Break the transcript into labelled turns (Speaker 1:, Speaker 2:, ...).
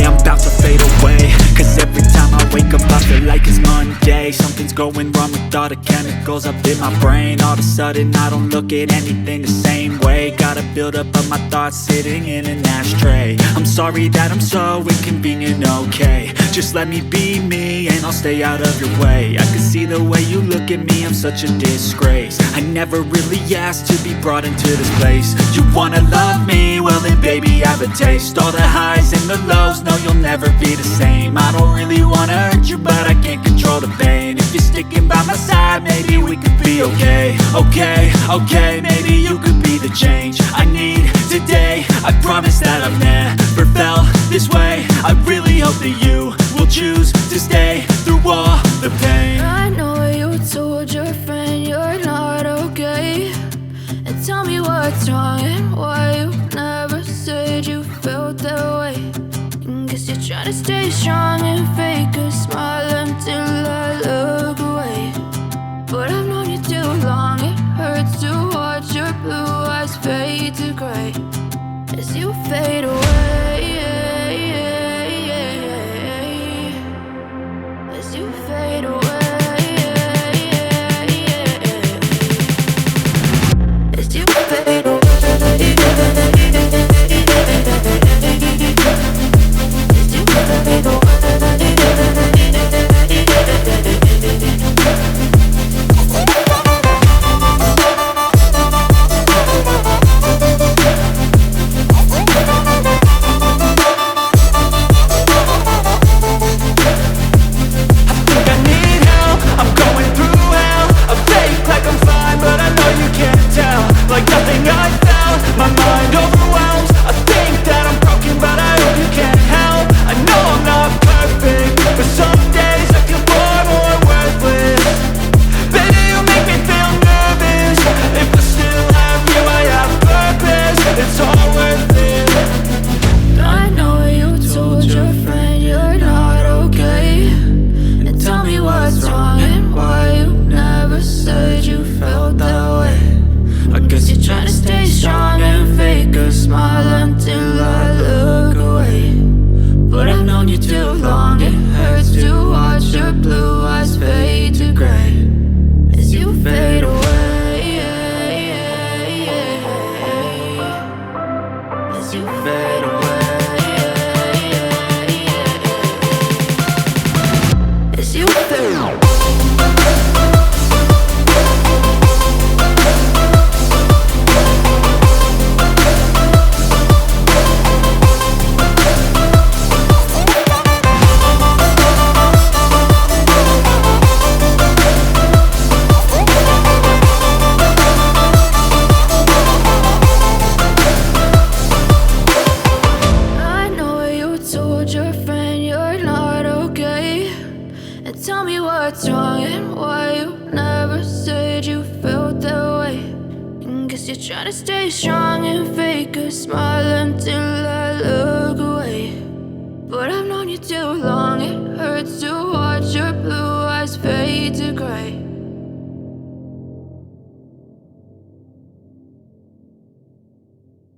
Speaker 1: yeah, I'm about to fade away. Cause every time I wake up I feel like it's Monday. Something's going wrong with all the chemicals up in my brain. All of a sudden I don't look at anything the same way. Gotta build up of my thoughts sitting in an ashtray. I'm sorry that I'm so inconvenient, okay. Just let me be me and I'll stay out of your way. I can see the way you look at me, I'm such a disgrace. I never really asked to be brought into this place. You wanna love me? Well then baby, have a taste. All the highs and the lows, no you'll never be the same. I don't really wanna hurt you, but I can't control the pain. If you're sticking by my side, maybe we could be okay. Okay, maybe you could be the change I need today. I promise that I've never felt this way. I really hope that you will choose to stay through all the pain.
Speaker 2: I know you told your friend you're not okay, and tell me what's wrong and why you never said you felt that way. And guess you're trying to stay strong and fake a smile until I look away. But I've known you too long, it hurts to watch your blue eyes fade to gray as you fade away. As you fade away. As you fade away. As you fade away.
Speaker 1: Like nothing I found, my mind overwhelms. I think that I'm broken, but I hope you can't help. I know I'm not perfect, but some days I feel far more worthless. Baby, you make me feel nervous. If I still have you, I have purpose. It's all worth it.
Speaker 2: I know you told your friend you're not okay, and tell me what's wrong and why you never said you felt that way. I guess you're trying to stay strong and fake a smile until I look away. But I've known you too long, it hurts to watch your blue eyes fade to gray as you fade away. As you fade away. As you fade away. Your friend you're not okay, and tell me what's wrong and why you never said you felt that way. And guess you're trying to stay strong and fake a smile until I look away. But I've known you too long, it hurts to watch your blue eyes fade to gray